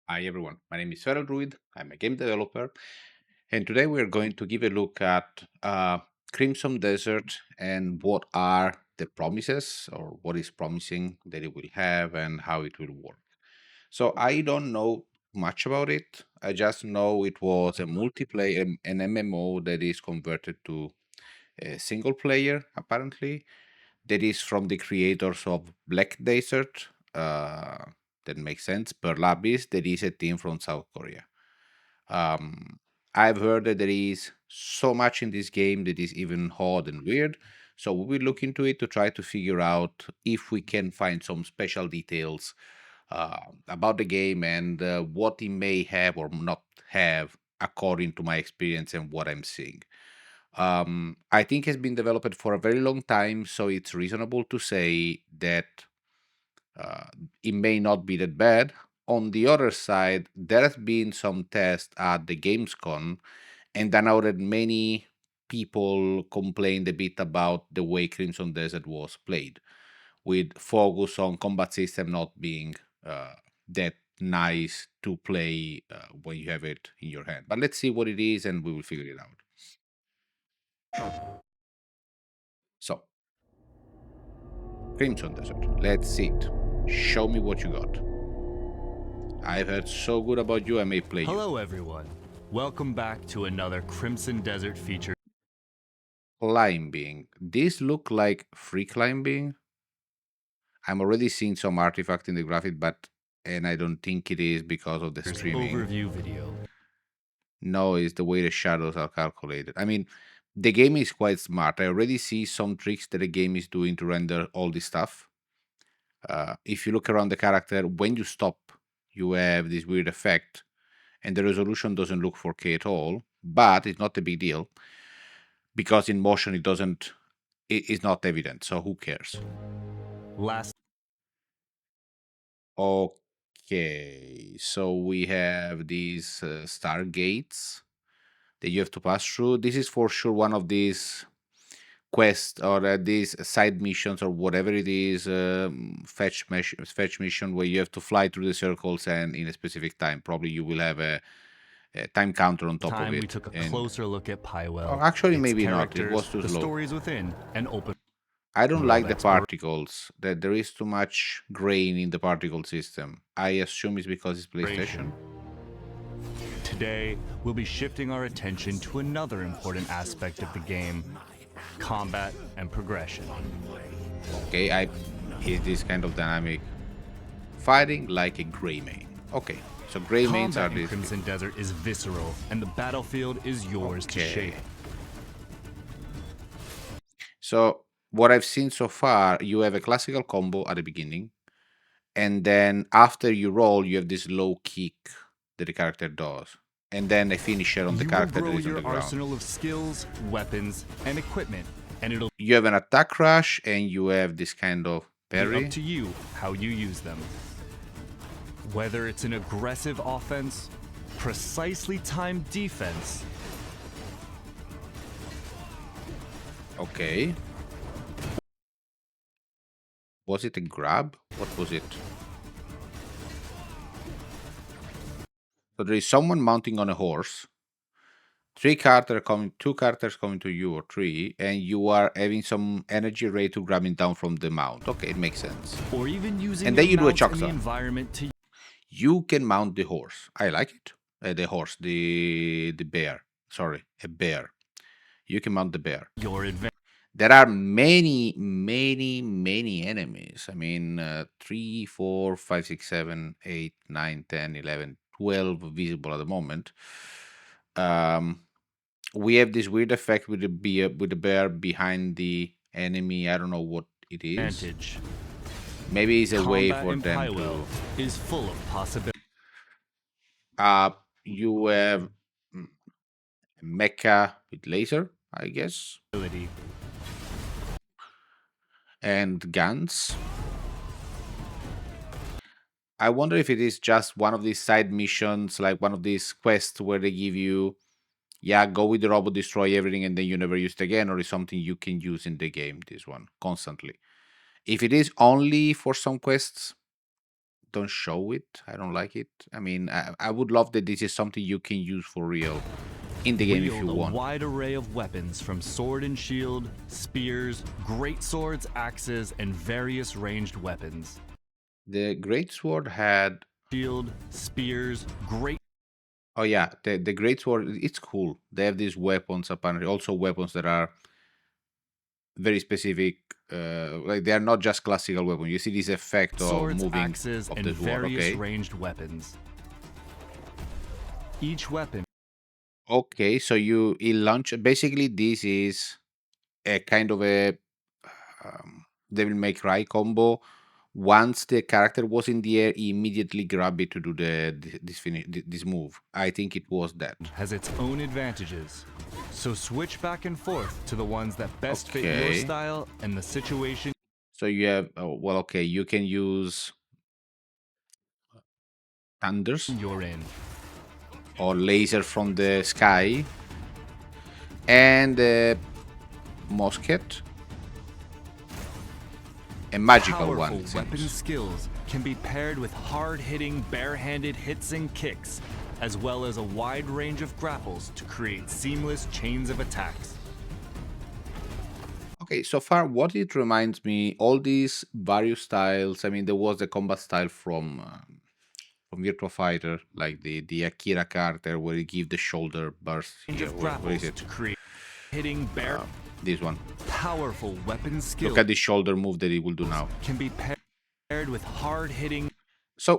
Hi everyone, my name is Feral Druid. I'm a game developer, and today we're going to give a look at Crimson Desert and what are the promises or what is promising that it will have and how it will work. So I don't know much about it. I just know it was a multiplayer, an MMO that is converted to a single player, apparently, that is from the creators of Black Desert. That makes sense. Pearl Abyss, that is a team from South Korea. Um, I've heard that there is so much in this game that is even odd and weird. So we will look into it to try to figure out if we can find some special details about the game and what it may have or not have according to my experience and what I'm seeing. I think it's been developed for a very long time, so it's reasonable to say that uh, it may not be that bad. On the other side, there has been some tests at the Gamescom, and I know that many people complained a bit about the way Crimson Desert was played, with focus on combat system not being that nice to play when you have it in your hand. But let's see what it is, and we will figure it out. So, Crimson Desert, let's see it. Show me what you got. I've heard so good about you, I may play you. Hello, everyone. Welcome back to another Crimson Desert feature. Climbing. This look like free climbing. I'm already seeing some artifact in the graphic, and I don't think it is because of the streaming. Overview video. No, it's the way the shadows are calculated. I mean, the game is quite smart. I already see some tricks that the game is doing to render all this stuff. If you look around the character, when you stop, you have this weird effect, and the resolution doesn't look 4K at all, but it's not a big deal because in motion it's not evident, so who cares? Last. Okay, so we have these stargates that you have to pass through. This is for sure one of these quests or these side missions or whatever it is, fetch mission where you have to fly through the circles and in a specific time. Probably you will have a time counter on top of Time it. we took a And closer look at Pywell. actually, its maybe not. It characters, was too the slow. stories within, and open. I don't world like the exploration. particles. That there is too much grain in the particle system. I assume it's because it's PlayStation. Today, we'll be shifting our attention to another important aspect of the game: combat and progression. Okay, is this kind of dynamic fighting like a Greymane. Okay, so Greymanes are Combat in these. Crimson Desert is visceral, and the battlefield is yours to shape. So what I've seen so far, you have a classical combo at the beginning, and then after you roll, you have this low kick that the character does, and then a finisher on the You will character that grow is on your the ground. arsenal of skills, weapons, and equipment, and it'll You have an attack rush, and you have this kind of be parry. up to you how you use them. Whether it's an aggressive offense, precisely timed defense, Okay. Was it a grab? What was it? So there is someone mounting on a horse. Two characters coming to you, or three, and you are having some energy ray to grab him down from the mount. Okay, it makes sense. or even using And then your you do a mount in the chokeslam. environment to You can mount the horse. I like it. The horse, the bear. Sorry, a bear. You can mount the bear. your advantage. There are many, many, many enemies. I mean, 3, 4, 5, 6, 7, 8, 9, 10, 11, 12 visible at the moment. We have this weird effect with the bear behind the enemy. I don't know what it is. Maybe it's a way Combat for in them Pywell is full of possibilities. to. You have mecha with laser, I guess, and guns. I wonder if it is just one of these side missions, like one of these quests where they give you, yeah, go with the robot, destroy everything, and then you never use it again, or is something you can use in the game, this one, constantly. If it is only for some quests, don't show it. I don't like it. I mean, I would love that this is something you can use for real in the game if you Wield a want. wide array of weapons from sword and shield, spears, great swords, axes, and various ranged weapons. The greatsword had. Shield, spears, great. Oh yeah, the greatsword. It's cool. They have these weapons apparently, also weapons that are very specific. Like they are not just classical weapons. You see this effect of Swords, moving axes, of and the sword. various Okay. ranged weapons. Each weapon Okay, so you launch. Basically, this is a kind of a Devil May Cry combo. Once the character was in the air, he immediately grab it to do this move. I think it was that. has its own advantages. So switch back and forth to the ones that best fit your Okay. style and the situation So you have well, okay, you can use thunders you're in. or laser from the sky and musket. A magical Powerful one. It weapon seems. skills can be paired with hard-hitting, bare-handed hits and kicks, as well as a wide range of grapples to create seamless chains of attacks. Okay, so far, what it reminds me, all these various styles. I mean, there was the combat style from Virtua Fighter, like the Akira Carter, where you give the shoulder burst Range here. of Where is grapples it? to create hitting bare This one. powerful weapon skills Look at the shoulder move that he will do now. can be paired with hard-hitting So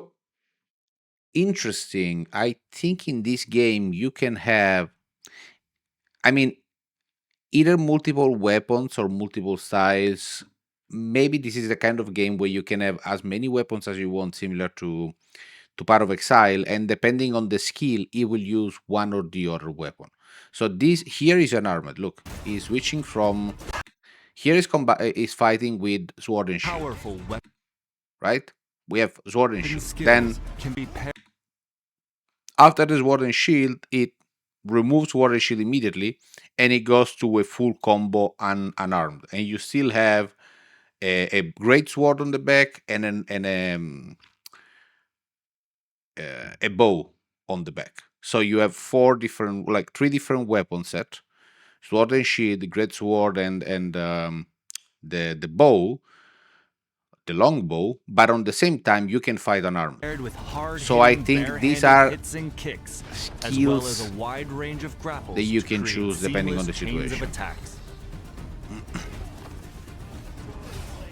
interesting. I think in this game you can have. I mean, either multiple weapons or multiple styles. Maybe this is the kind of game where you can have as many weapons as you want, similar to Path of Exile, and depending on the skill, he will use one or the other weapon. So this here is an armored. Look, he's switching from here is fighting with sword and shield, powerful weapon right? We have sword and shield. skills Then can be paired after the sword and shield, it removes sword and shield immediately, and it goes to a full combo unarmed, and you still have a great sword on the back and a bow on the back. So you have three different weapon set: sword and shield, great sword, and the bow, the long bow. But on the same time, you can fight unarmed. with hard So I think these are hits and kicks, as well as skills a wide range of grapples that you to can create choose depending on the seamless chains of situation. attacks.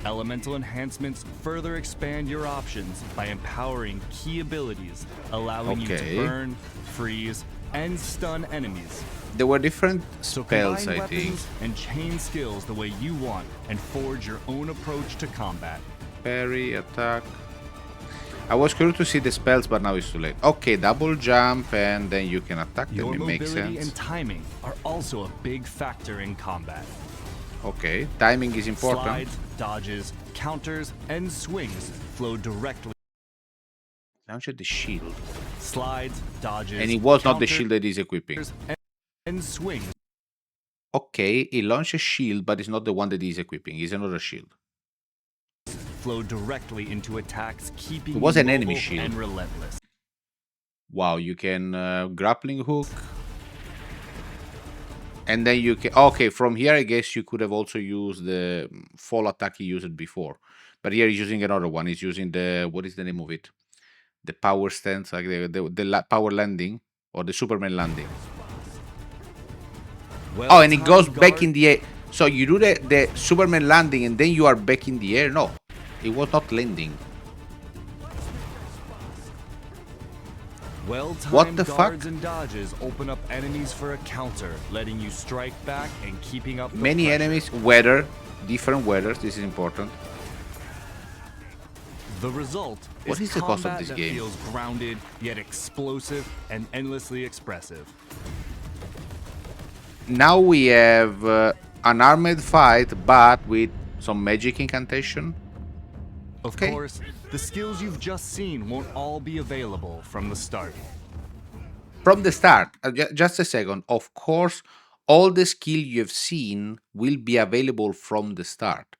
Elemental enhancements further expand your options by empowering key abilities, allowing you Okay. to burn, freeze, and stun enemies. There were different So spells, combine I think. weapons and chain skills the way you want and forge your own approach to combat. Parry, attack. I was curious to see the spells, but now it's too late. Okay, double jump, and then you can attack them. Your It makes mobility sense. and timing are also a big factor in combat. Okay, timing is important. Slides, dodges, counters, and swings flow directly. Launch the shield. Slides, dodges, And it was not the counters, shield that he's equipping. and swings Okay, he launched a shield, but it's not the one that he's equipping. It's another shield. flow directly into attacks, keeping It was you an enemy mobile shield. and relentless. Wow, you can grappling hook. And then you can... Okay, from here, I guess you could have also used the fall attack he used before. But here he's using another one. He's using the... What is the name of it? The power stance, like power landing, or the Superman landing. Oh, and it goes back in the air. So you do the Superman landing, and then you are back in the air? No, it was not landing. Well-timed What the guards fuck? and dodges open up enemies for a counter, letting you strike back and keeping up the Many pressure. enemies, different weathers, this is important. The result What is the cost of combat this that game? feels grounded, yet explosive and endlessly expressive. Now we have an armored fight, but with some magic incantation. Of Okay. course, the skills you've just seen won't all be available from the start. From the start, just a second. Of course, all the skill you've seen will be available from the start.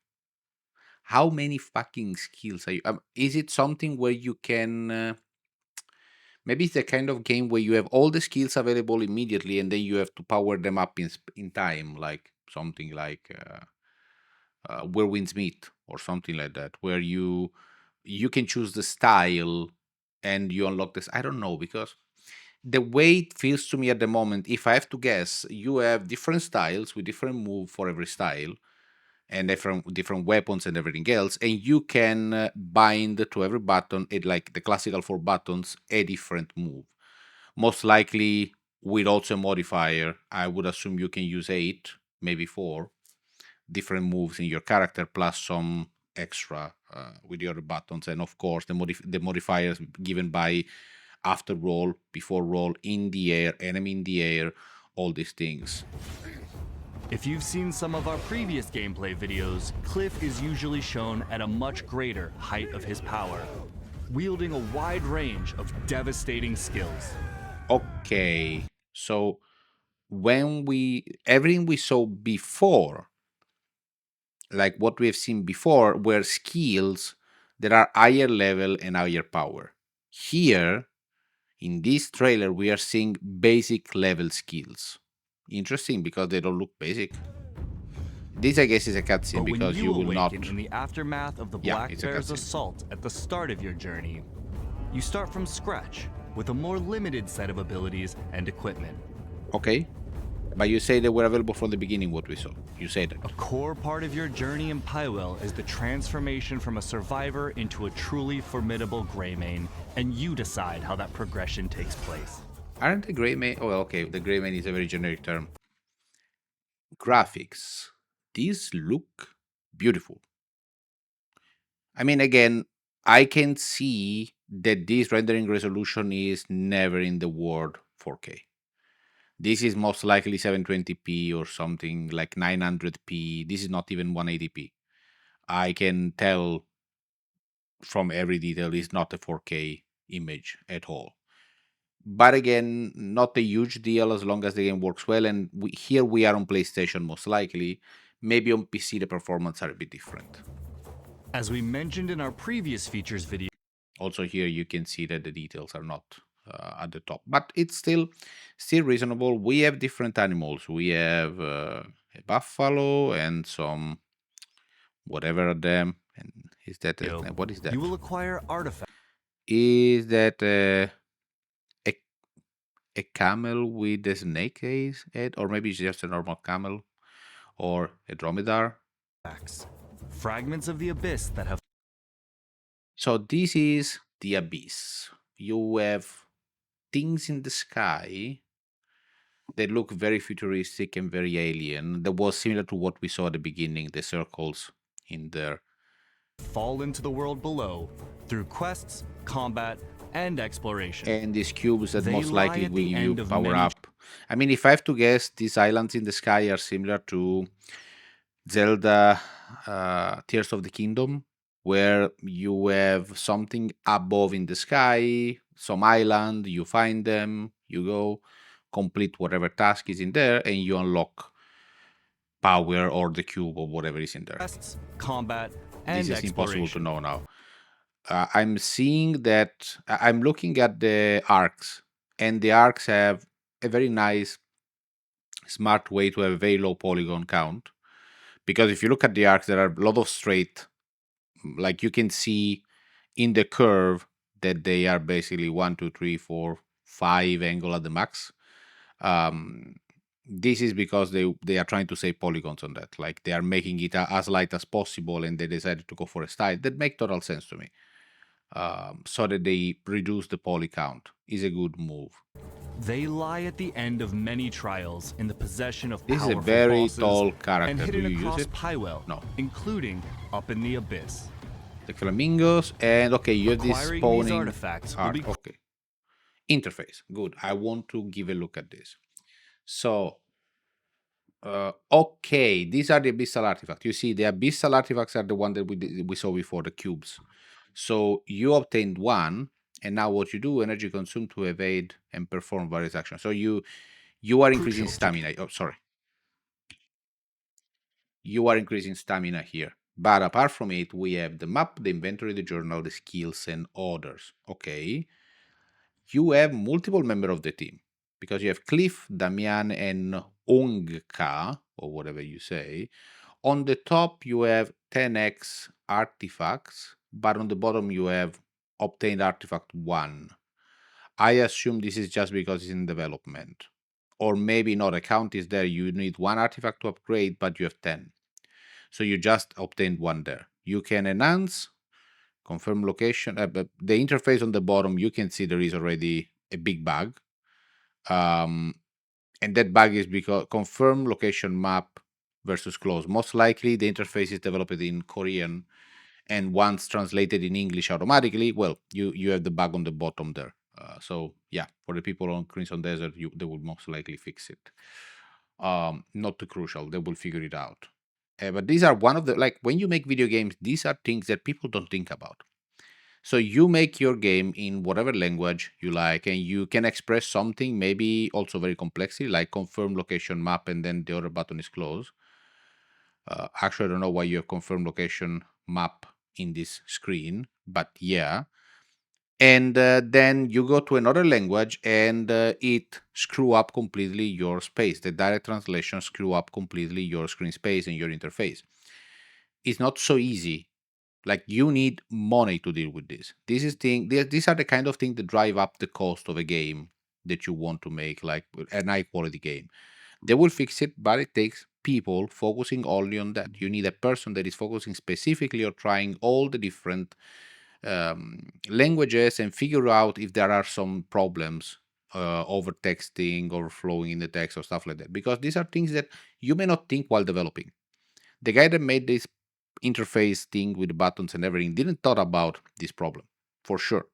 How many fucking skills are you? Is it something where you can? Maybe it's the kind of game where you have all the skills available immediately, and then you have to power them up in time, like something like Where Winds Meet or something like that, where you can choose the style and you unlock this. I don't know, because the way it feels to me at the moment, if I have to guess, you have different styles with different move for every style and different weapons and everything else, and you can bind to every button it, like the classical four buttons, a different move. Most likely with also a modifier, I would assume you can use 8, maybe 4 different moves in your character, plus some extra with the other buttons, and of course the modifiers given by after roll, before roll, in the air, enemy in the air, all these things. If you've seen some of our previous gameplay videos, Cliff is usually shown at a much greater height of his power, wielding a wide range of devastating skills. Okay, so when everything we saw before, like what we have seen before, were skills that are higher level and higher power. Here, in this trailer, we are seeing basic level skills. Interesting, because they don't look basic. This, I guess, is a cutscene, But when because you you will not. awaken in the aftermath of the Yeah, Black it's a Bear's cutscene. assault at the start of your journey, you start from scratch with a more limited set of abilities and equipment. Okay, but you say they were available from the beginning. What we saw, you say that. A core part of your journey in Pywell is the transformation from a survivor into a truly formidable Greymane, and you decide how that progression takes place. Aren't the Greymane? Oh, okay. The Greymane is a very generic term. Graphics. These look beautiful. I mean, again, I can see that this rendering resolution is never in the world 4K. This is most likely 720p or something like 900p. This is not even 180p. I can tell from every detail it's not a 4K image at all. But again, not a huge deal as long as the game works well. And here we are on PlayStation, most likely. Maybe on PC the performance are a bit different. As we mentioned in our previous features video, Also here you can see that the details are not at the top, but it's still reasonable. We have different animals. We have a buffalo and some whatever of them. And is that what is that? you will acquire artifacts. Is that a camel with a snake head, or maybe it's just a normal camel, or a dromedar? Fragments of the abyss that have. So this is the abyss. You have things in the sky that look very futuristic and very alien. That was similar to what we saw at the beginning, the circles in there. Fall into the world below through quests, combat, and exploration. And these cubes that They most lie likely at will the give you end of power many- up. I mean, if I have to guess, these islands in the sky are similar to Zelda Tears of the Kingdom, where you have something above in the sky, some island, you find them, you go, complete whatever task is in there, and you unlock power or the cube or whatever is in there. Quests, combat, and This is impossible to exploration. know now. I'm seeing that I'm looking at the arcs, and the arcs have a very nice, smart way to have a very low polygon count. Because if you look at the arcs, there are a lot of straight, like you can see in the curve that they are basically 1, 2, 3, 4, 5 angle at the max. This is because they are trying to save polygons on that. Like they are making it as light as possible, and they decided to go for a style that make total sense to me. So that they reduce the poly count is a good move. They lie at the end of many trials in the possession of This is a powerful very bosses tall and character. Do hidden you use across it? Pywell, No. including up in the abyss. The flamingos, and okay, you have this Acquiring spawning these artifacts will art. be Okay, interface. Good. I want to give a look at this. So, okay, these are the abyssal artifacts. You see, the abyssal artifacts are the one that we saw before, the cubes. So you obtained one, and now what you do, energy consumed to evade and perform various actions. So you are increasing Crucial to- stamina. Oh, sorry. You are increasing stamina here. But apart from it, we have the map, the inventory, the journal, the skills, and others. Okay. You have multiple members of the team because you have Cliff, Damian, and Ongka, or whatever you say. On the top, you have 10x artifacts, but on the bottom, you have obtained artifact 1. I assume this is just because it's in development. Or maybe not, a count is there. You need 1 artifact to upgrade, but you have 10. So you just obtained 1 there. You can enhance, confirm location. But the interface on the bottom, you can see there is already a big bug. And that bug is because confirm location map versus close. Most likely the interface is developed in Korean, and once translated in English automatically, well, you have the bug on the bottom there. So yeah, for the people on Crimson Desert, they will most likely fix it. Not too crucial. They will figure it out. But these are one of the, like, when you make video games, these are things that people don't think about. So you make your game in whatever language you like, and you can express something, maybe also very complexly, like confirm location map, and then the other button is close. Actually, I don't know why you have confirm location map in this screen, but yeah. And then you go to another language, and it screw up completely your space. The direct translation screw up completely your screen space and your interface. It's not so easy. Like, you need money to deal with this. These are the kind of things that drive up the cost of a game that you want to make, like a high quality game. They will fix it, but it takes people focusing only on that. You need a person that is focusing specifically on trying all the different languages and figure out if there are some problems, over texting, overflowing in the text, or stuff like that. Because these are things that you may not think while developing. The guy that made this interface thing with the buttons and everything didn't thought about this problem, for sure.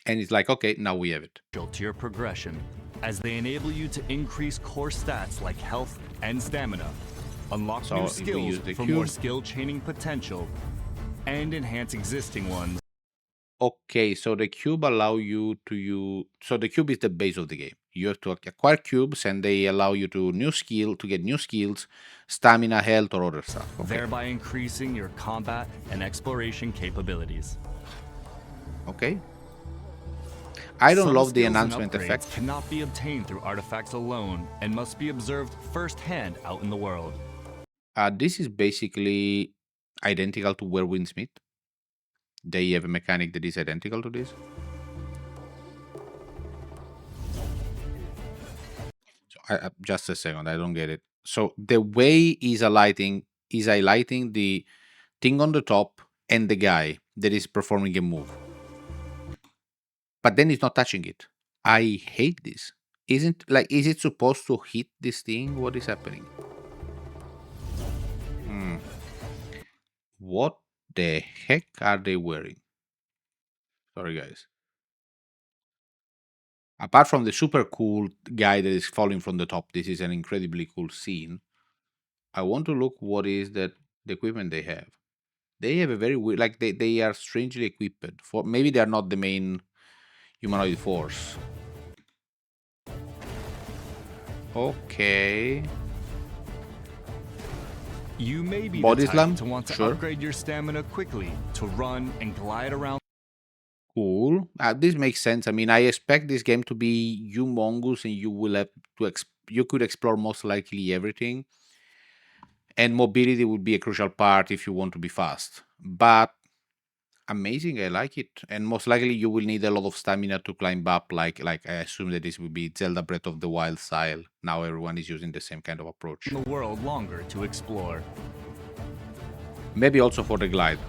And it's like, okay, now we have it. To your progression, as they enable you to increase core stats like health and stamina, unlock So new if we skills use the for cube- more skill chaining potential, and enhance existing ones. Okay, so the cube allow you to use. So the cube is the base of the game. You have to acquire cubes, and they allow you to get new skills, stamina, health, or other stuff. Okay. Thereby increasing your combat and exploration capabilities. Okay. I don't Some love the skills and enhancement upgrades effect. cannot be obtained through artifacts alone and must be observed firsthand out in the world. This is basically identical to Where Winds Meet. They have a mechanic that is identical to this. So just a second, I don't get it. So the way is highlighting the thing on the top and the guy that is performing a move, but then it's not touching it. I hate this. Is it supposed to hit this thing? What is happening? What the heck are they wearing? Sorry, guys. Apart from the super cool guy that is falling from the top, this is an incredibly cool scene. I want to look what is that the equipment they have. They have a very weird, like they are strangely equipped. For maybe they are not the main humanoid force. Okay. You may be Body the type slam? to want to Sure. upgrade your stamina quickly, to run and glide around Cool. This makes sense. I mean, I expect this game to be humongous, and you will have to you could explore most likely everything. And mobility would be a crucial part if you want to be fast. But amazing, I like it. And most likely you will need a lot of stamina to climb up, like I assume that this will be Zelda Breath of the Wild style. Now everyone is using the same kind of approach. the world longer to explore. Maybe also for the glide.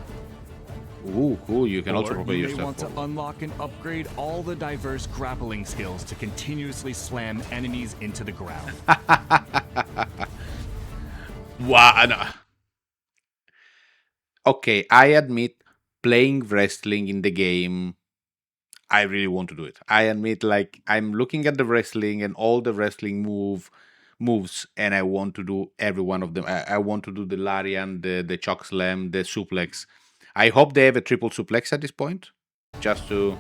Ooh, cool. You can also Or prepare you may yourself want to for unlock and upgrade all the diverse grappling skills to continuously slam enemies into the ground. Wow. No. Okay, I admit, playing wrestling in the game, I really want to do it. I admit, like, I'm looking at the wrestling and all the wrestling moves, and I want to do every one of them. I want to do the Larian, the choke slam, the suplex. I hope they have a triple suplex at this point, just to.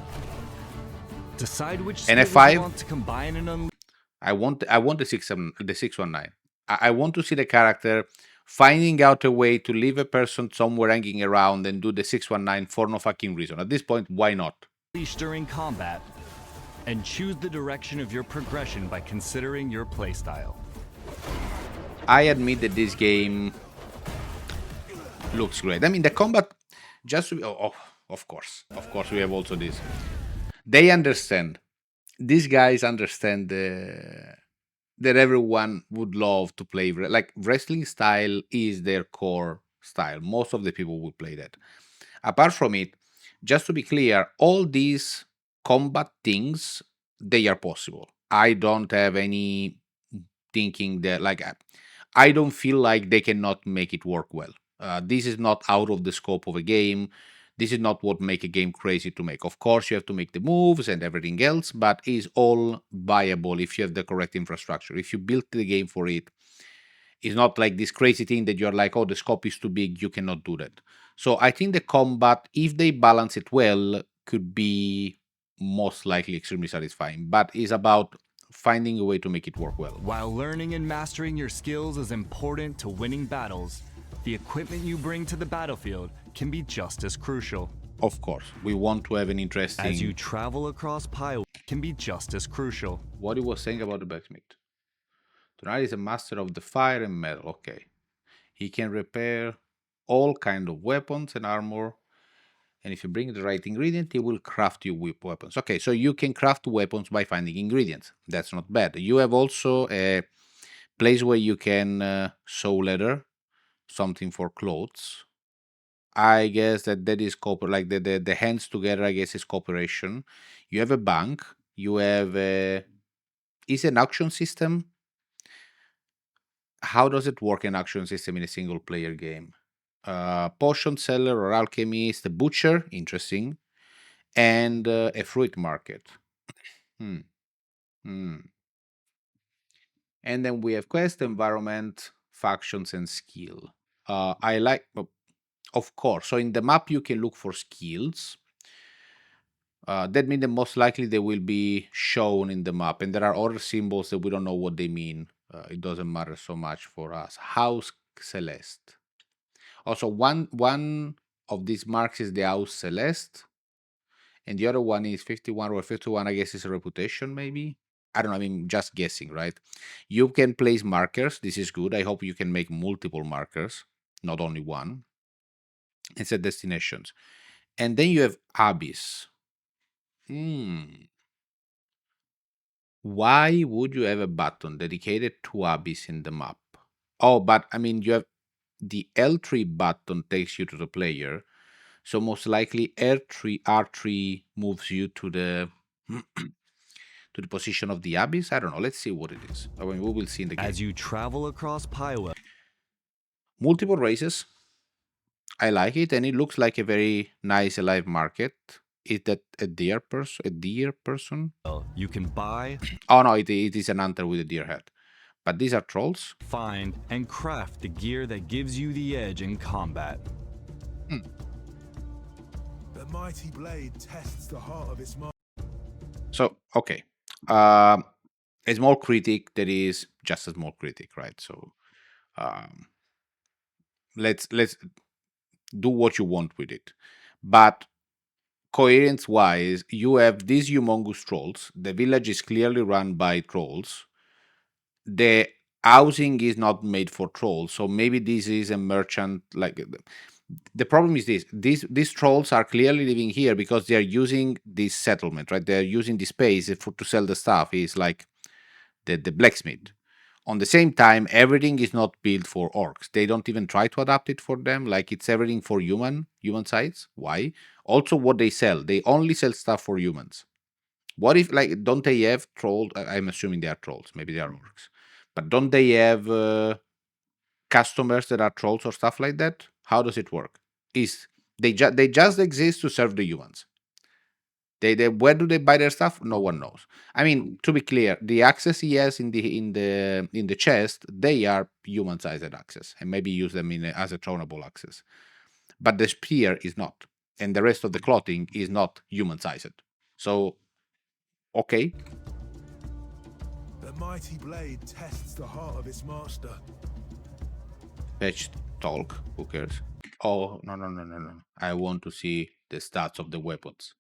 Decide which And skills F5? you want to combine and unleash. I want the 619. I want to see the character finding out a way to leave a person somewhere hanging around and do the 619 for no fucking reason. At this point, why not? Unleash during combat, and choose the direction of your progression by considering your playstyle. I admit that this game looks great. I mean, the combat, just of course, we have also this. They understand. These guys understand that everyone would love to play. Like wrestling style is their core style. Most of the people would play that. Apart from it, just to be clear, all these combat things, they are possible. I don't have any thinking that like I don't feel like they cannot make it work well. This is not out of the scope of a game. This is not what make a game crazy to make. Of course, you have to make the moves and everything else, but it's all viable if you have the correct infrastructure. If you build the game for it, it's not like this crazy thing that you're like, oh, the scope is too big, you cannot do that. So I think the combat, if they balance it well, could be most likely extremely satisfying. But it's about finding a way to make it work well. While learning and mastering your skills is important to winning battles, the equipment you bring to the battlefield can be just as crucial. Of course, we want to have an interesting. As you travel across Pyre, can be just as crucial. What he was saying about the blacksmith. Tonight is a master of the fire and metal. Okay, he can repair all kind of weapons and armor, and if you bring the right ingredient, he will craft you weapons. Okay, so you can craft weapons by finding ingredients. That's not bad. You have also a place where you can sew leather, something for clothes. I guess that is like the hands together. I guess is cooperation. You have a bank. You have is an auction system. How does it work in auction system in a single player game? Potion seller or alchemist, a butcher, interesting, and a fruit market. Hmm. Hmm. And then we have quest, environment, factions, and skill. I like, of course. So in the map, you can look for skills. That means that most likely they will be shown in the map, and there are other symbols that we don't know what they mean. It doesn't matter so much for us. House Celeste. Also, one of these marks is the House Celeste, and the other one is 51 or 51. I guess is a reputation, maybe. I don't know. I mean, just guessing, right? You can place markers. This is good. I hope you can make multiple markers, not only one. And set destinations, and then you have Abyss. Why would you have a button dedicated to Abyss in the map? Oh, but I mean, you have the L3 button takes you to the player. So most likely R3 moves you to the to the position of the Abyss. I don't know. Let's see what it is. I mean, we will see in the game. As you travel across Pyre, multiple races. I like it, and it looks like a very nice alive market. Is that a deer person? A deer person? you can buy, Oh no, it is an hunter with a deer head. But these are trolls. find, and craft the gear that gives you the edge in combat. The mighty blade tests the heart of its master. So okay, a small critic that is just a small critic, right? So let's do what you want with it, but coherence wise, you have these humongous trolls. The village is clearly run by trolls. The housing is not made for trolls, so maybe this is a merchant. Like the problem is these trolls are clearly living here because they are using this settlement, right? They're using the space to sell the stuff. Is like the blacksmith. On the same time, everything is not built for orcs. They don't even try to adapt it for them. Like it's everything for human size. Why? Also, what they sell, they only sell stuff for humans. What if, like, don't they have trolls? I'm assuming they are trolls. Maybe they are orcs. But don't they have customers that are trolls or stuff like that? How does it work? Is they just exist to serve the humans? They where do they buy their stuff? No one knows. I mean, to be clear, the access he has in the chest, they are human-sized access, and maybe use them as a thrownable access. But the spear is not, and the rest of the clothing is not human-sized. So, okay. The mighty blade tests the heart of its master. Fetch talk. Who cares? Oh, no. I want to see the stats of the weapons.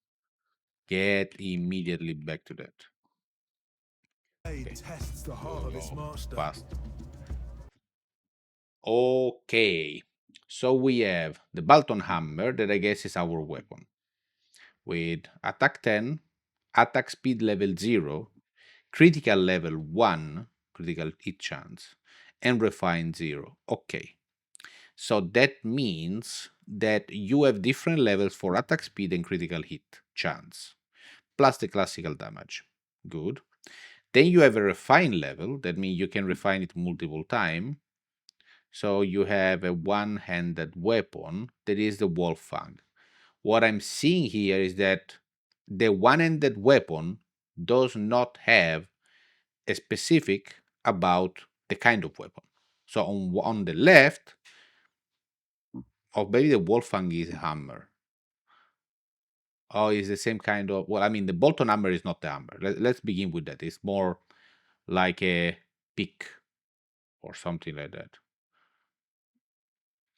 Get immediately back to that. blade Okay. tests the heart of its master. Fast. Okay. So we have the Bolton Hammer that I guess is our weapon. With attack 10, attack speed level 0, critical level 1, critical hit chance, and refine 0. Okay. So that means that you have different levels for attack speed and critical hit chance, plus the classical damage. Good. Then you have a refine level. That means you can refine it multiple times. So you have a one-handed weapon that is the Wolffang. What I'm seeing here is that the one-handed weapon does not have a specific about the kind of weapon. So on the left, or maybe the Wolfgang is a hammer. Oh, it's the same kind of. Well, I mean, the Bolton hammer is not the hammer. Let's begin with that. It's more like a pick or something like that.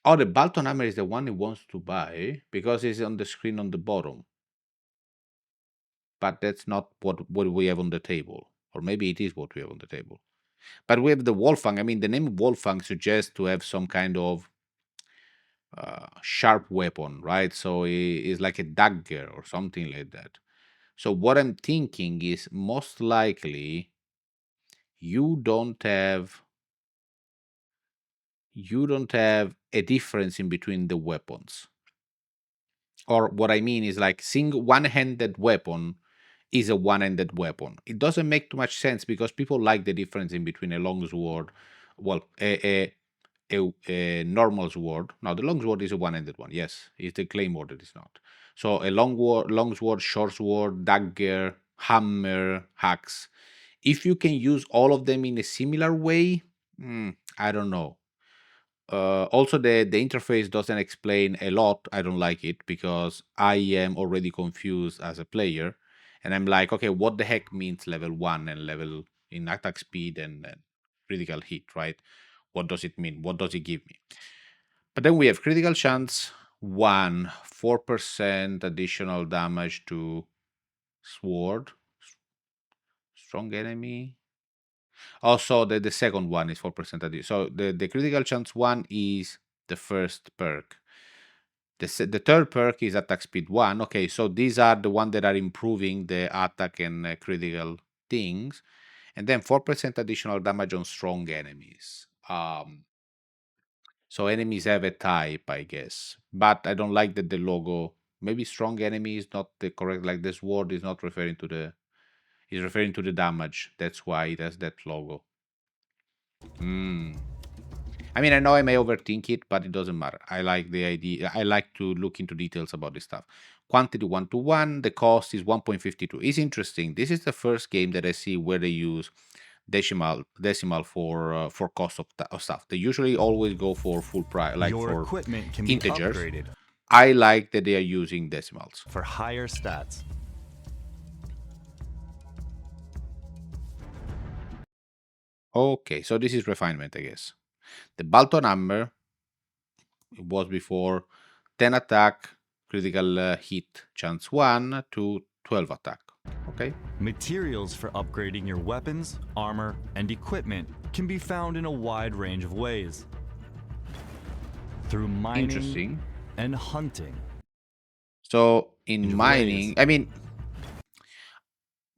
Oh, the Bolton hammer is the one he wants to buy because it's on the screen on the bottom. But that's not what we have on the table. Or maybe it is what we have on the table. But we have the Wolfgang. I mean, the name Wolfgang suggests to have some kind of sharp weapon, right? So it's like a dagger or something like that. So what I'm thinking is most likely you don't have a difference in between the weapons. Or what I mean is like one-handed weapon is a one-handed weapon. It doesn't make too much sense because people like the difference in between a long sword, well, a normal sword. Now the long sword is a one-handed one. Yes, it's the claymore that is not. So a long sword, short sword, dagger, hammer, axe. If you can use all of them in a similar way, I don't know. Also, the interface doesn't explain a lot. I don't like it because I am already confused as a player, and I'm like, okay, what the heck means level 1 and level in attack speed and critical hit, right? What does it mean? What does it give me? But then we have critical chance 1, 4% additional damage to sword, strong enemy. Also, the second one is 4% additional. So the critical chance 1 is the first perk. The third perk is attack speed 1. Okay, so these are the ones that are improving the attack and critical things. And then 4% additional damage on strong enemies. So enemies have a type, I guess. But I don't like that the logo. Maybe strong enemy is not the correct. Like this word is not referring to the. Is referring to the damage. That's why it has that logo. I mean, I know I may overthink it, but it doesn't matter. I like the idea. I like to look into details about this stuff. Quantity 1-to-1. The cost is 1.52. It's interesting. This is the first game that I see where they use decimal for cost of stuff. They usually always go for full price, like Your for equipment can be integers. upgraded I like that they are using decimals. for higher stats. Okay, so this is refinement, I guess. The Bolton hammer, it was before 10 attack, critical hit chance 1 to 12 attack. Okay. Materials for upgrading your weapons, armor, and equipment can be found in a wide range of ways. Through mining Interesting. and hunting. So in And mining, raise. I mean,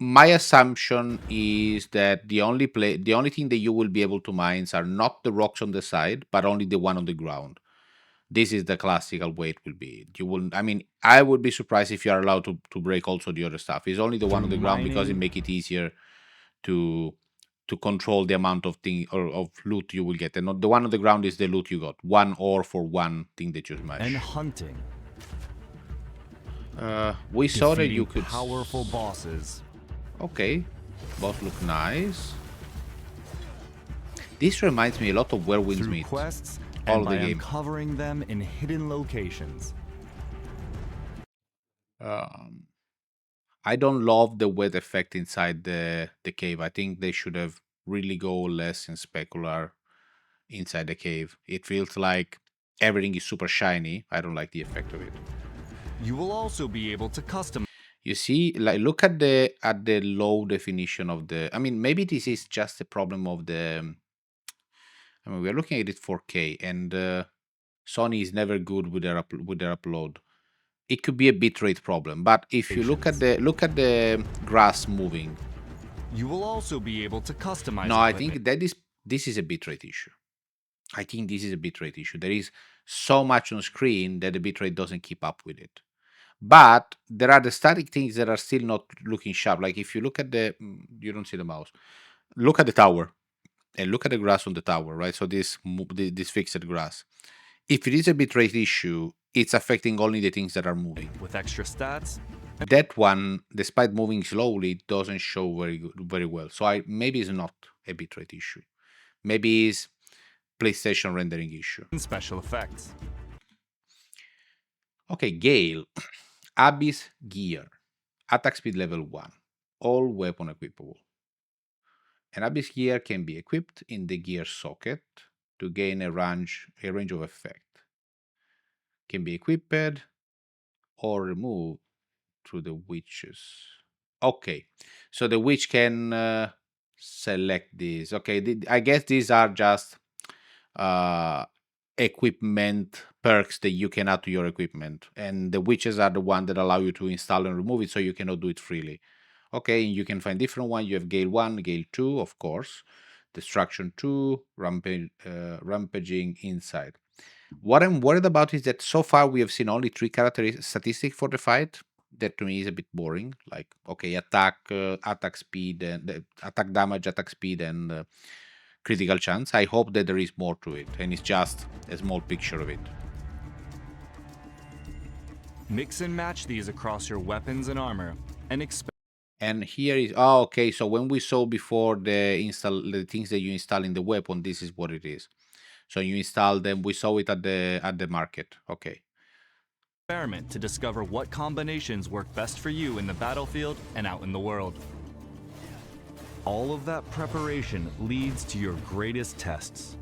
my assumption is that the only thing that you will be able to mine are not the rocks on the side, but only the one on the ground. This is the classical way it will be. You will, I mean, I would be surprised if you are allowed to break also the other stuff. It's only the one on the ground because it Mining. make it easier to control the amount of thing or of loot you will get. And the one on the ground is the loot you got. One ore for one thing that you smash. And hunting. We saw that you Defeating could powerful bosses. Okay, both look nice. This reminds me a lot of Where Winds Through Meet. quests All and of by the game. uncovering them in hidden locations. I don't love the wet effect inside the cave. I think they should have really go less in specular inside the cave. It feels like everything is super shiny. I don't like the effect of it. You will also be able to customize. You see, like, look at the low definition of the. I mean, maybe this is just a problem of the. I mean, we're looking at it 4K, and Sony is never good with their upload. It could be a bitrate problem, but if you look at the grass moving. You will also be able to customize. No, I think this is a bitrate issue. I think this is a bitrate issue. There is so much on screen that the bitrate doesn't keep up with it. But there are the static things that are still not looking sharp. Like if you look at you don't see the mouse. Look at the tower, and look at the grass on the tower, right? So this fixed grass. If it is a bitrate issue, it's affecting only the things that are moving. With extra stats. That one, despite moving slowly, doesn't show very well. So maybe it's not a bitrate issue. Maybe it's PlayStation rendering issue. And special effects. Okay, Gale. Abyss gear. Attack speed level 1. All weapon equipable. An Abyss gear can be equipped in the gear socket to gain a range of effect. Can be equipped or removed through the witches. Okay, so the witch can select these. Okay, I guess these are just equipment perks that you can add to your equipment, and the witches are the one that allow you to install and remove it, so you cannot do it freely. Okay, you can find different ones. You have Gale 1, Gale 2, of course, Destruction 2, Rampaging Inside. What I'm worried about is that so far we have seen only 3 statistics for the fight. That to me is a bit boring. Like, okay, attack speed, and attack damage, attack speed, and critical chance. I hope that there is more to it, and it's just a small picture of it. Mix and match these across your weapons and armor, and And here is okay. So when we saw before the things that you install in the weapon, this is what it is. So you install them. We saw it at the market. Okay. Experiment to discover what combinations work best for you in the battlefield and out in the world. All of that preparation leads to your greatest tests.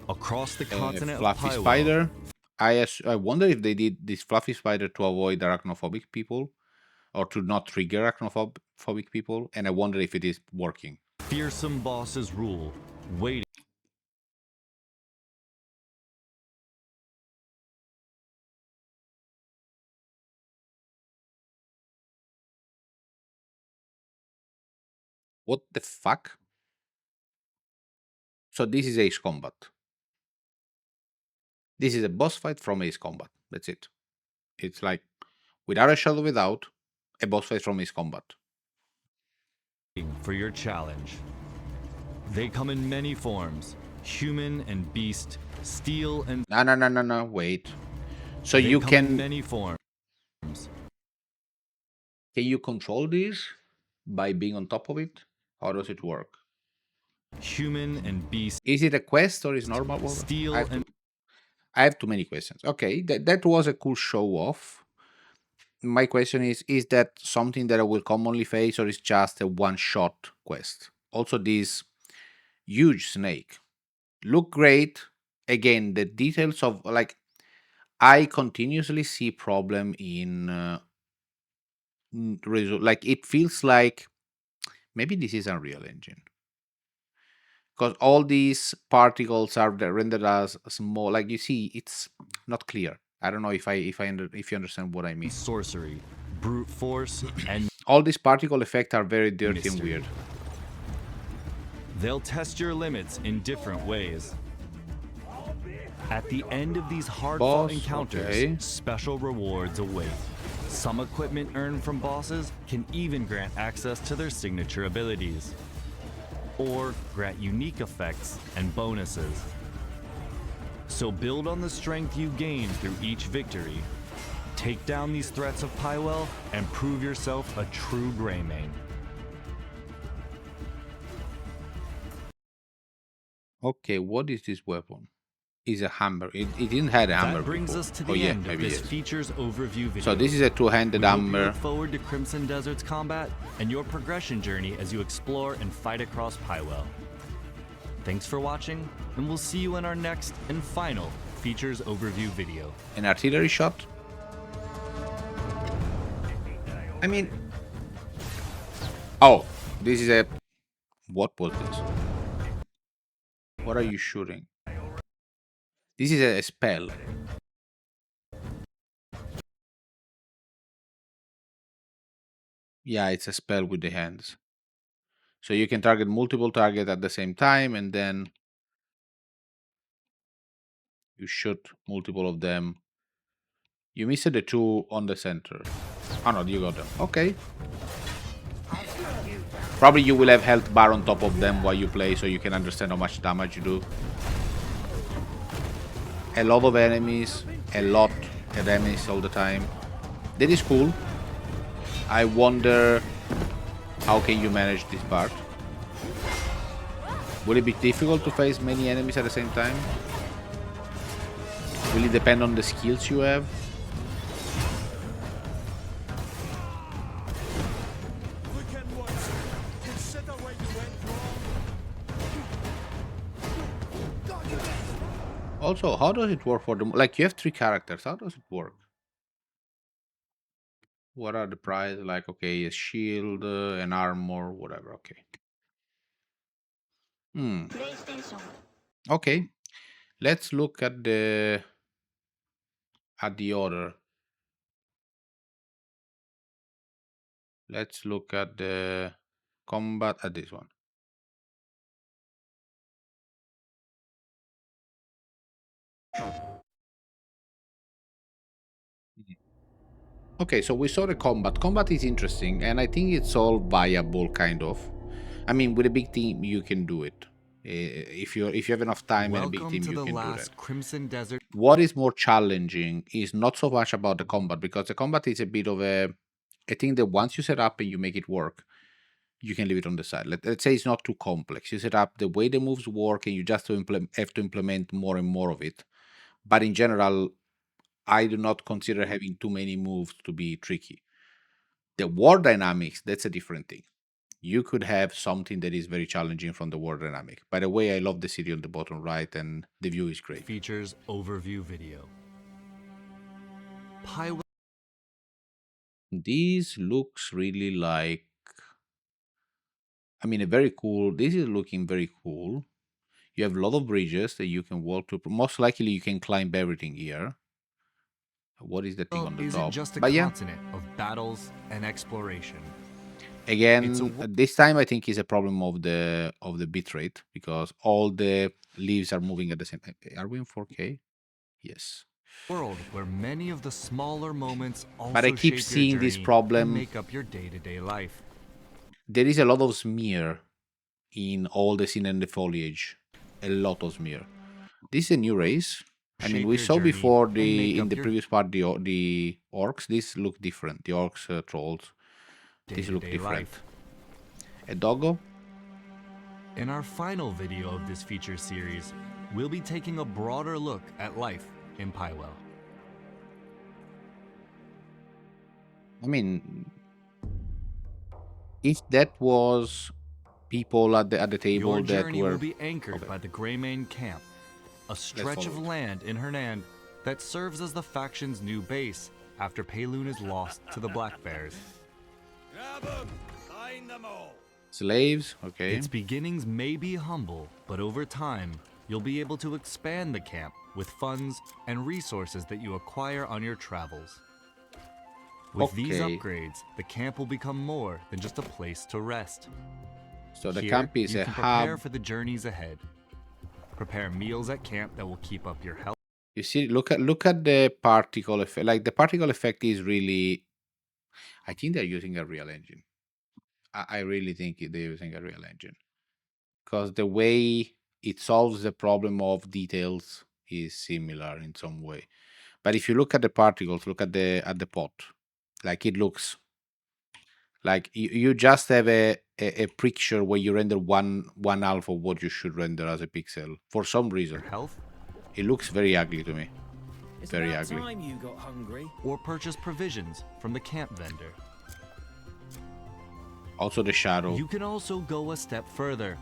Across the continent of Fluffy Pywell, Spider. I wonder if they did this Fluffy Spider to avoid arachnophobic people, or to not trigger arachnophobic people, and I wonder if it is working. fearsome bosses rule, waiting. What the fuck? So this is Ace Combat. This is a boss fight from Ace Combat. That's it. It's like, without a shadow of a doubt, a boss fight from Ace Combat. For your challenge. They come in many forms, human and beast, steel and No, wait. So they you come in can many forms. you control this by being on top of it? How does it work? Human and beast, Is it a quest or is normal? Well, steel and I have too many questions. Okay, that was a cool show off. My question is that something that I will commonly face, or is just a one-shot quest? Also, this huge snake look great. Again, the details of, like, I continuously see problem in like, it feels like maybe this is Unreal Engine, because all these particles are rendered as small. Like, you see, it's not clear. I don't know if you understand what I mean. sorcery, brute force, and All these particle effects are very dirty and mystery. weird. They'll test your limits in different ways. At the end of these hard-fought Boss, encounters, okay. special rewards await. Some equipment earned from bosses can even grant access to their signature abilities, or grant unique effects and bonuses. So build on the strength you gain through each victory. Take down these threats of Pywell and prove yourself a true Greymane. Okay, what is this weapon? Is a hammer. It didn't have a hammer That brings before. us to the Oh, yeah, end of maybe this yes. features overview video. So this is a two-handed We hope you hammer. look forward to Crimson Desert's combat and your progression journey as you explore and fight across Pywell. Thanks for watching, and we'll see you in our next and final features overview video. An artillery shot. I mean, oh, this is a, what was this? What are you shooting? This is a spell. Yeah, it's a spell with the hands. So you can target multiple targets at the same time, and then you shoot multiple of them. You missed the two on the center. Oh no, you got them. Okay. Probably you will have health bar on top of them while you play, so you can understand how much damage you do. A lot of enemies, a lot of enemies all the time. That is cool. I wonder how can you manage this part. Will it be difficult to face many enemies at the same time? Will it depend on the skills you have? Also, how does it work for them? Like, you have 3 characters. How does it work? What are the price? Like, okay, a shield, an armor, whatever. Okay. Okay. Let's look at the order. Let's look at the combat at this one. Okay, so we saw the combat. Combat is interesting, and I think it's all viable, kind of. I mean, with a big team, you can do it. If you have enough time and a big team, you can do that. Crimson Desert. What is more challenging is not so much about the combat, because the combat is a bit of a... I think that once you set up and you make it work, you can leave it on the side. Let's say it's not too complex. You set up the way the moves work, and you just have to implement more and more of it. But in general, I do not consider having too many moves to be tricky. The war dynamics, that's a different thing. You could have something that is very challenging from the war dynamic. By the way, I love the city on the bottom right, and the view is great. Features overview video. This looks really like... I mean, a very cool... This is looking very cool. You have a lot of bridges that you can walk to. Most likely you can climb everything here. What is the thing on the isn't top? just a But yeah, continent of battles and exploration. again, this time I think is a problem of the bitrate, because all the leaves are moving at the same time. Are we in 4K? Yes. World where many of the smaller moments also But I keep shape seeing your this journey problem. and make up your day-to-day life. There is a lot of smear in all the scene and the foliage. A lot of smear. This is a new race. I mean, Shape we your saw journey before and make in up the your previous part the orcs. This look different. The orcs, trolls. These look day-to-day different. life. A doggo. In our final video of this feature series, we'll be taking a broader look at life in Pywell. I mean, if that was people at the table Your that journey were... will be anchored Okay. by the Greymane Camp, a stretch of follow it. land in Hernand that serves as the faction's new base after Payloon is lost to the Black Bears. Slaves, okay. Its beginnings may be humble, but over time, you'll be able to expand the camp with funds and resources that you acquire on your travels. With these Okay. upgrades, the camp will become more than just a place to rest. So the Here, camp is you a can prepare hub. for the journeys ahead. Prepare meals at camp that will keep up your health. You see, look at the particle effect. Like, the particle effect is really... I think they're using a real engine. I really think they're using a real engine, because the way it solves the problem of details is similar in some way. But if you look at the particles, look at the pot, like, it looks like you just have a picture where you render one half of what you should render as a pixel. For some reason, Your health, it looks very ugly to me. It's Very about ugly. time you got hungry. or purchase provisions from the camp vendor. Also the shadow. You can also go a step further.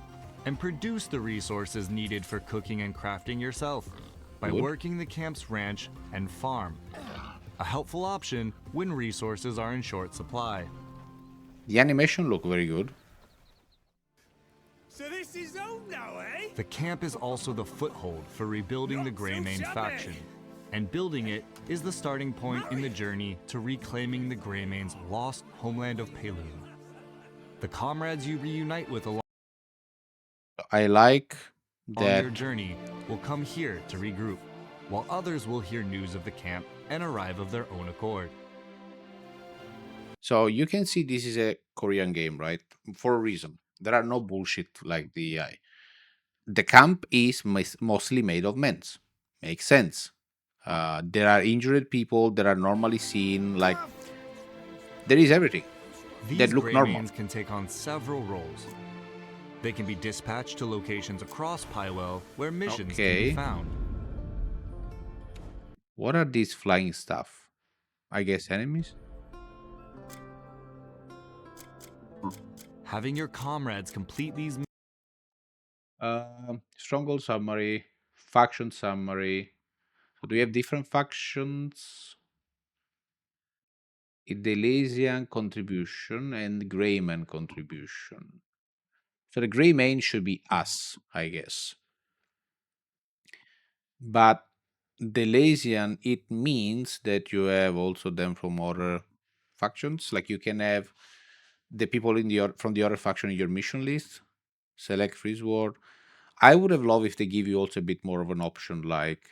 and produce the resources needed for cooking and crafting yourself by Good. working the camp's ranch and farm. A helpful option when resources are in short supply. The animation look very good. So this is all now, eh? The camp is also the foothold for rebuilding the Greymane faction, and building it is the starting point in the journey to reclaiming the Greymane's lost homeland of Pelune. The comrades you reunite with along I like on that. your journey will come here to regroup, while others will hear news of the camp and arrive of their own accord. So you can see this is a Korean game, right? For a reason. There are no bullshit like the AI. The camp is mostly made of men. Makes sense. There are injured people that are normally seen. Like there is everything that These look normal. Greymanes can take on several roles. They can be dispatched to locations across Pywell where missions can Okay. be found. What are these flying stuff? I guess enemies. Having your comrades complete these Stronghold summary, faction summary. So do we have different factions? Idlesian contribution and Greyman contribution. So the Greymane should be us, I guess. But Delasian, it means that you have also them from other factions. Like you can have the people in the from the other faction in your mission list. Select free sword. I would have loved if they give you also a bit more of an option, like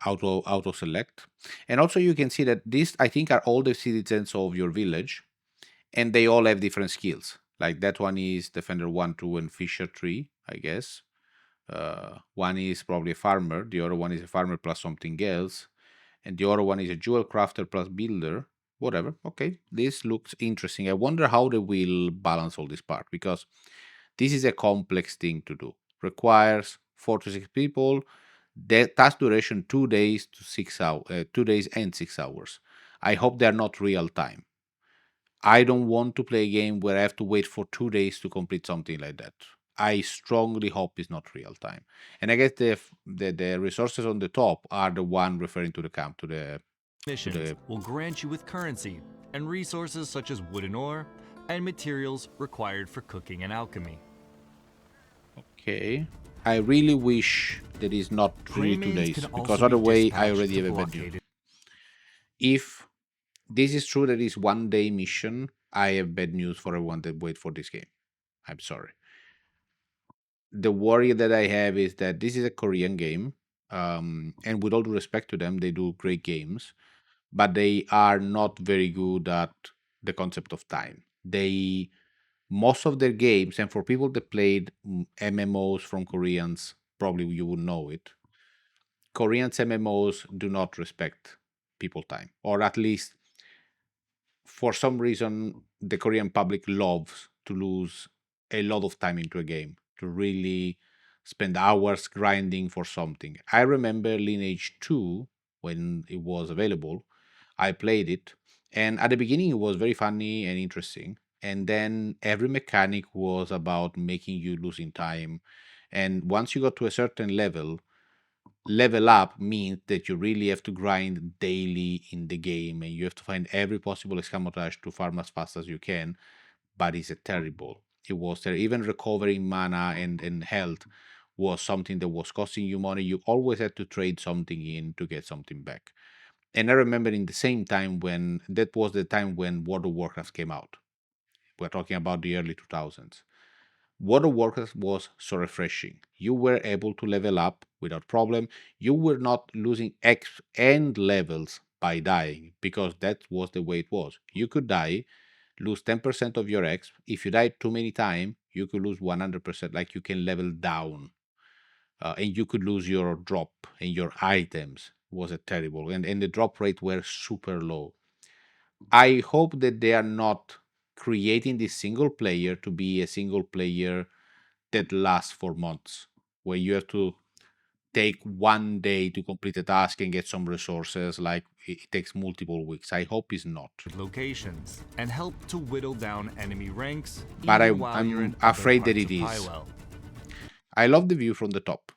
auto select. And also you can see that these I think are all the citizens of your village, and they all have different skills. Like that one is defender 1, 2, and fisher 3, I guess. One is probably a farmer, the other one is a farmer plus something else, and the other one is a jewel crafter plus builder. Whatever. Okay, this looks interesting. I wonder how they will balance all this part, because this is a complex thing to do. Requires 4 to 6 people. The task duration 2 days to 6 hours, 2 days and 6 hours. I hope they're not real time. I don't want to play a game where I have to wait for 2 days to complete something like that. I strongly hope it's not real time. And I guess the resources on the top are the one referring to the camp, to the missions will grant you with currency and resources such as wood and ore and materials required for cooking and alchemy. Okay. I really wish that it's not really 2 Greymanes days, can because also be other way I dispatched already to have a bad blockade news. If this is true that it's 1 day mission, I have bad news for everyone that wait for this game. I'm sorry. The worry that I have is that this is a Korean game, and with all due respect to them, they do great games, but they are not very good at the concept of time. They Most of their games, and for people that played MMOs from Koreans, probably you would know it. Koreans MMOs do not respect people time, or at least for some reason the Korean public loves to lose a lot of time into a game, to really spend hours grinding for something. I remember Lineage 2 when it was available. I played it, and at the beginning it was very funny and interesting. And then every mechanic was about making you losing time. And once you got to a certain level up means that you really have to grind daily in the game, and you have to find every possible escamotage to farm as fast as you can. But it's a terrible. It was there. Even recovering mana and health was something that was costing you money. You always had to trade something in to get something back. And I remember in the same time when that was the time when World of Warcraft came out. We're talking about the early 2000s. World of Warcraft was so refreshing. You were able to level up without problem. You were not losing X and levels by dying, because that was the way it was. You could die, lose 10% of your X. If you died too many times, you could lose 100%. Like you can level down, and you could lose your drop and your items. It was a terrible, and the drop rate were super low. I hope that they are not creating this single player to be a single player that lasts for months, where you have to take one day to complete a task and get some resources. Like it takes multiple weeks. I hope it's not. Locations and help to whittle down enemy ranks. But even while you're in I'm other afraid that parts it of is. Pywell. I love the view from the top.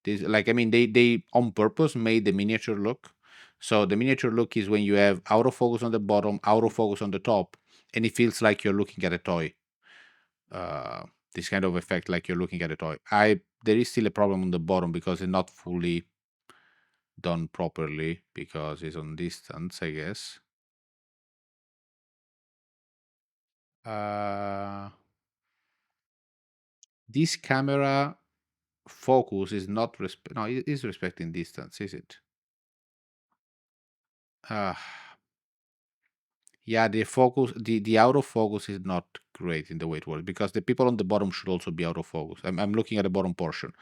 This, like, I mean, they on purpose made the miniature look. So the miniature look is when you have autofocus on the bottom, autofocus on the top, and it feels like you're looking at a toy. This kind of effect, like you're looking at a toy. There is still a problem on the bottom because it's not fully done properly because it's on distance, I guess. This camera focus is not no, it is respecting distance, is it? Yeah, the focus, the autofocus is not great in the way it works because the people on the bottom should also be autofocus. I'm looking at the bottom portion.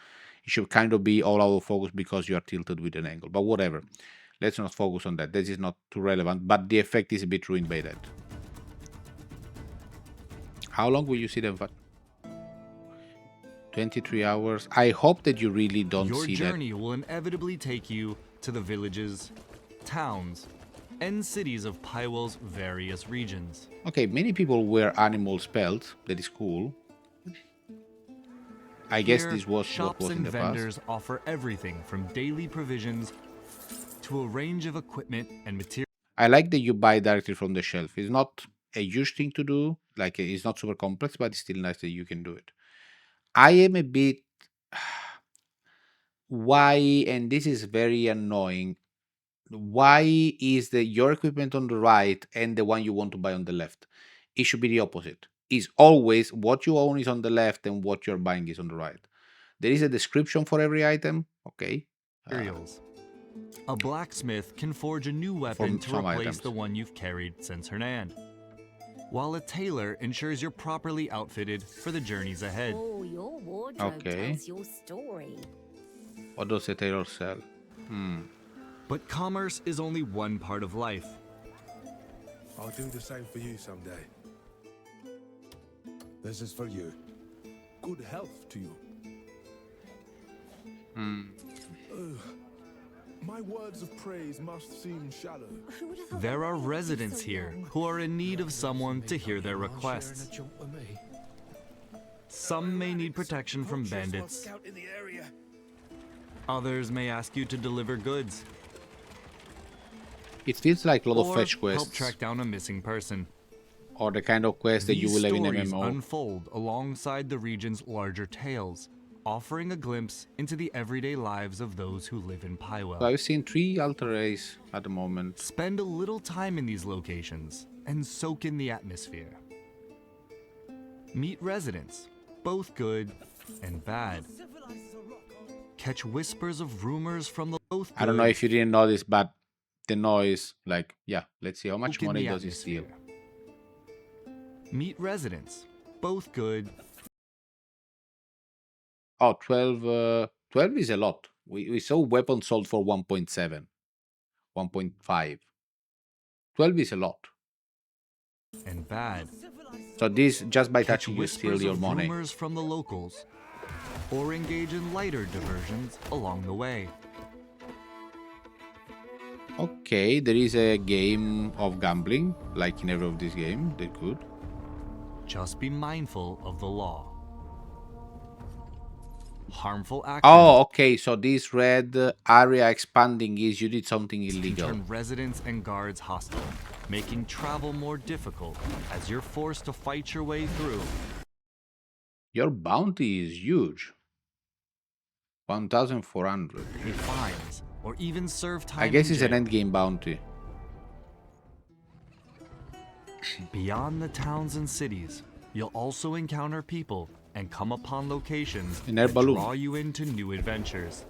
It should kind of be all autofocus because you are tilted with an angle, but whatever. Let's not focus on that. This is not too relevant, but the effect is a bit ruined by that. How long will you see them? 23 hours. I hope that you really don't see that. Your journey will inevitably take you to the villages, towns, and cities of Pywell's various regions. Okay, many people wear animal spells. That is cool. I guess this was what was in the past. Shops and vendors offer everything from daily provisions to a range of equipment and materials. I like that you buy directly from the shelf. It's not a huge thing to do. Like, it's not super complex, but it's still nice that you can do it. I am a bit... Why, and this is very annoying, why is your equipment on the right and the one you want to buy on the left? It should be the opposite. It's always what you own is on the left and what you're buying is on the right. There is a description for every item. Okay. Materials. A blacksmith can forge a new weapon to replace items. the one you've carried since Hernand, while a tailor ensures you're properly outfitted for the journeys ahead. Oh, your wardrobe tells your story. What does a tailor sell? But commerce is only one part of life. I'll do the same for you someday. This is for you. Good health to you. My words of praise must seem shallow. There are residents here who are in need of someone to hear their requests. Some may need protection from bandits. Others may ask you to deliver goods. It feels like a lot of Or fetch quests. help track down a missing person. Or the kind of quest that you These will have in stories MMO. unfold alongside the region's larger tales, offering a glimpse into the everyday lives of those who live in Pywell. So I've seen 3 altar rays at the moment. Spend a little time in these locations and soak in the atmosphere. Meet residents, both good and bad. Catch whispers of rumors from the both I don't know good if you didn't notice, but the noise, like, yeah, let's see how much soak in money the does it steal. atmosphere. Meet residents, both good. Oh, 12, 12 is a lot. We saw weapons sold for 1.7, 1.5. 12 is a lot. And bad. So this, just by Catch touching you, steal whispers your of money. rumors from the locals, or engage in lighter diversions along the way. Okay, there is a game of gambling, like in every of this game. They're good. Just be mindful of the law. Harmful actions Oh, okay. So this red area expanding is you did something can illegal. turn residents and guards hostile, making travel more difficult as you're forced to fight your way through. Your bounty is huge. 1,400. Pay fines, or even serve time I guess in it's an jail. endgame bounty. Beyond the towns and cities, you'll also encounter people and come upon locations In that Erbalum. draw you into new adventures.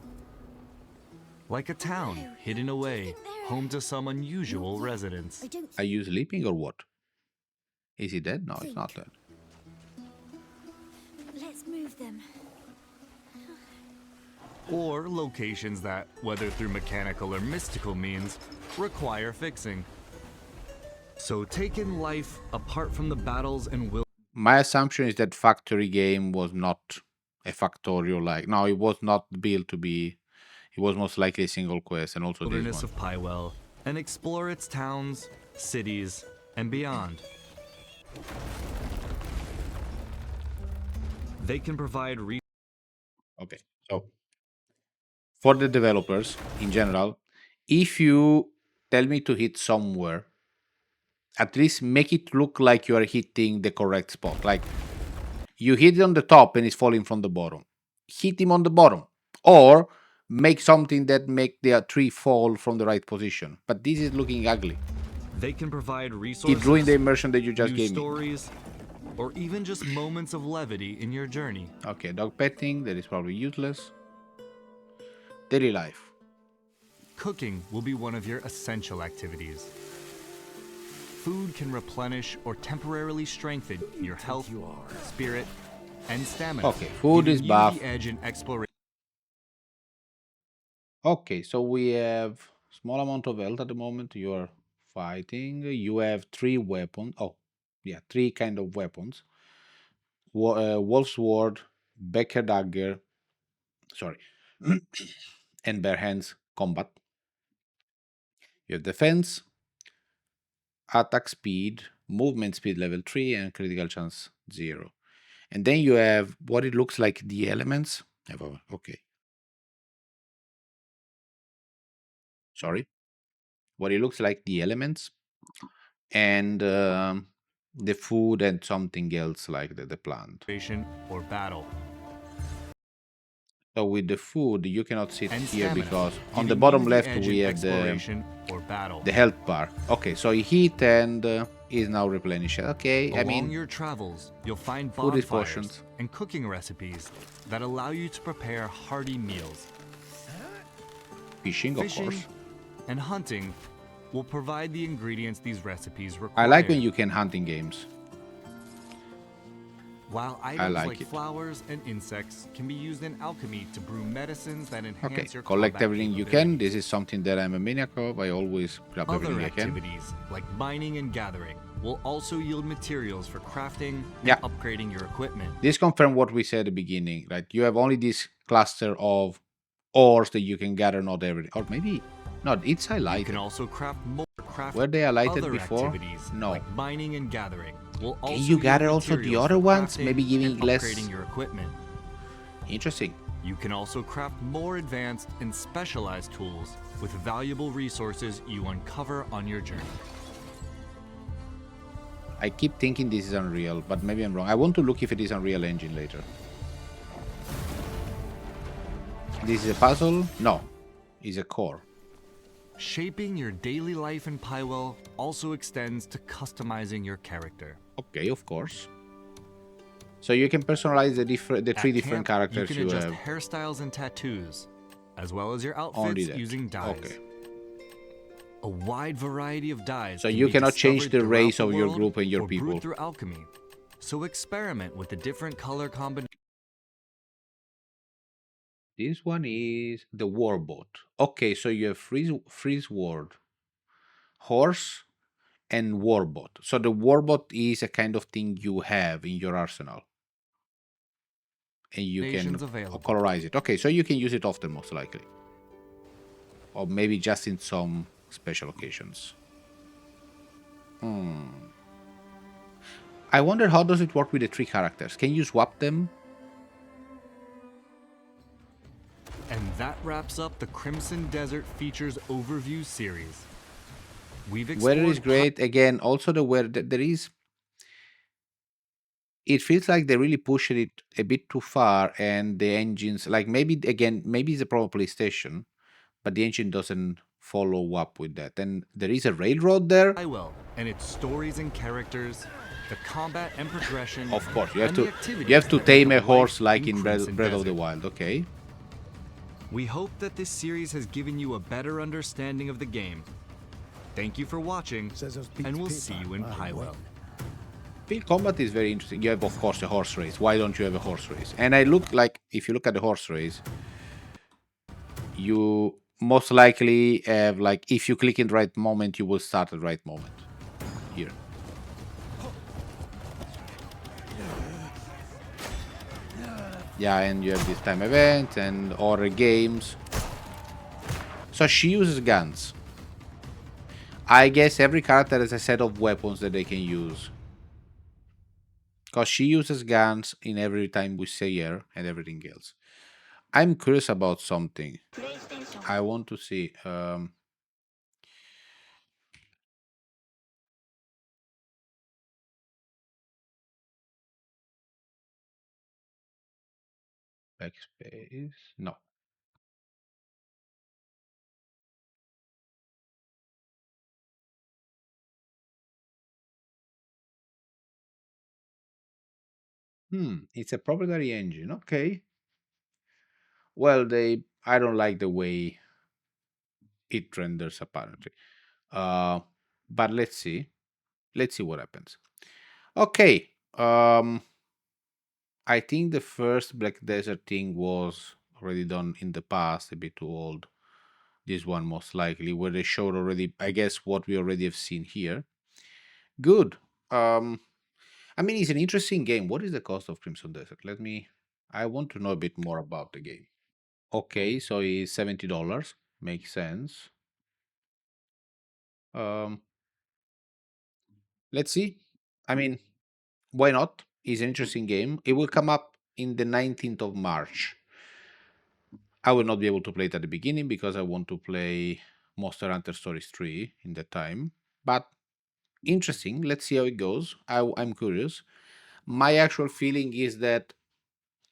Like a town hidden away, home to some unusual residents. I don't Are you sleeping or what? Is he dead? No, it's not dead. Let's move them. Or locations that, whether through mechanical or mystical means, require fixing. So take in life apart from the battles and will. My assumption is that factory game was not a factorial like. No, it was not built to be It was most likely a single quest, and also this wilderness one. of Pywell and explore its towns, cities, and beyond. They can provide Okay, so for the developers in general, if you tell me to hit somewhere, at least make it look like you are hitting the correct spot. Like you hit it on the top and it's falling from the bottom. Hit him on the bottom, or make something that make the tree fall from the right position. But this is looking ugly. They can provide resources, It ruined the immersion that you just new gave me. stories, or even just moments of levity in your journey. Okay, dog petting, that is probably useless. Daily life. Cooking will be one of your essential activities. Food can replenish or temporarily strengthen your health, spirit, and stamina. Okay, food giving is you buff. the edge in exploration. Okay, so we have small amount of health at the moment. You are fighting. You have 3 weapons. Oh, yeah, 3 kind of weapons. Wolf sword, Becker dagger, sorry, and bare hands combat. You have defense, attack speed, movement speed level 3, and critical chance 0. And then you have what it looks like the elements. Okay. Sorry. What it looks like the elements, and the food and something else like the plant. Or battle. So with the food, you cannot sit And here stamina, because on giving the you bottom the left edge we in have the exploration or battle. health bar. Okay, so heat and is now replenished. Okay, Along I mean, your travels, you'll find food is bonfires portions. and cooking recipes that allow you to prepare hearty meals. Fishing, of Fishing course. and hunting will provide the ingredients these recipes require. I like when you can hunt in games. While items like like it. flowers and insects can be used in alchemy to brew medicines that enhance Okay, your collect combat everything you can. capabilities. This is something that I'm a maniac of. I always grab Other everything I can. activities, like mining and gathering, will also yield materials for crafting and Yeah. upgrading your equipment. This confirms what we said at the beginning. Right, you have only this cluster of ores that you can gather, not everything. Or maybe not. It's You highlighted. can also craft more. Were they highlighted Other before? activities, No. like mining and gathering, will also Can you yield gather also the materials other for ones? crafting Maybe giving and less. upgrading your equipment. Interesting. You can also craft more advanced and specialized tools with valuable resources you uncover on your journey. I keep thinking this is Unreal, but maybe I'm wrong. I want to look if it is Unreal Engine later. This is a puzzle? No. It's a core. Shaping your daily life in Pywell also extends to customizing your character. Okay, of course. So you can personalize the At 3 different camp, characters you can adjust have. hairstyles and tattoos, as well as your Only outfits that. using dyes. Okay. A wide variety of dyes. So can you be cannot change discovered the throughout race the of your world group and your or brewed people. through alchemy. So experiment with the different color combinations. This one is the Warbot. Okay, so you have freeze ward, horse, and Warbot. So the Warbot is a kind of thing you have in your arsenal. And you can Nations available. colorize it. Okay, so you can use it often, most likely. Or maybe just in some special occasions. I wonder how does it work with the 3 characters? Can you swap them? And that wraps up the Crimson Desert Features Overview series. We've explored Weather is great. Again, also the weather, there is... It feels like they really pushed it a bit too far, and the engines, like maybe, again, maybe it's a problem PlayStation, but the engine doesn't follow up with that. And there is a railroad there. Pywell and its stories and characters, the combat and progression. Of course, you have and the to activities that tame make a life horse like in Crimson Breath of the Desert. Wild. Okay. We hope that this series has given you a better understanding of the game. Thank you for watching, Says those beats and we'll paper. see you in I Pywell. Field combat is very interesting. You have, of course, a horse race. Why don't you have a horse race? And I look like, if you look at the horse race, you most likely have, like, if you click in the right moment, you will start at the right moment. Here. Yeah, and you have this time event and other games. So she uses guns. I guess every character has a set of weapons that they can use. Because she uses guns in every time we say her and everything else. I'm curious about something. I want to see. Backspace. No. It's a proprietary engine. Okay. Well, I don't like the way it renders apparently. Uh, but let's see. Let's see what happens. Okay. I think the first Black Desert thing was already done in the past, a bit too old. This one most likely, where they showed already, I guess, what we already have seen here. Good. Um, I mean, it's an interesting game. What is the cost of Crimson Desert? I want to know a bit more about the game. Okay, so it's $70. Makes sense. Um, let's see. I mean, why not? It's an interesting game. It will come up in the 19th of March. I will not be able to play it at the beginning because I want to play Monster Hunter Stories 3 in that time. But interesting. Let's see how it goes. I'm curious. My actual feeling is that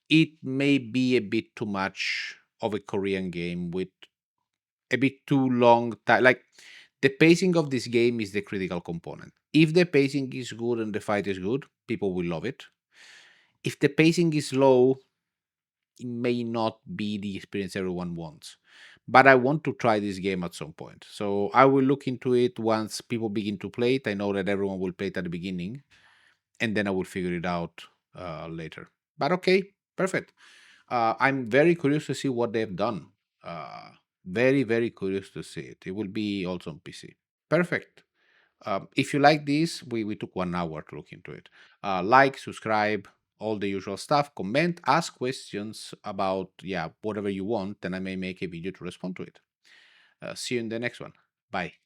it may be a bit too much of a Korean game with a bit too long time. Like the pacing of this game is the critical component. If the pacing is good and the fight is good, people will love it. If the pacing is low, it may not be the experience everyone wants. But I want to try this game at some point. So I will look into it once people begin to play it. I know that everyone will play it at the beginning, and then I will figure it out later. But okay, perfect. I'm very curious to see what they've done. Uh, very, very curious to see it. It will be also on PC. Perfect. If you like this, we took 1 hour to look into it. Like, subscribe, all the usual stuff. Comment, ask questions about whatever you want, then I may make a video to respond to it. See you in the next one. Bye.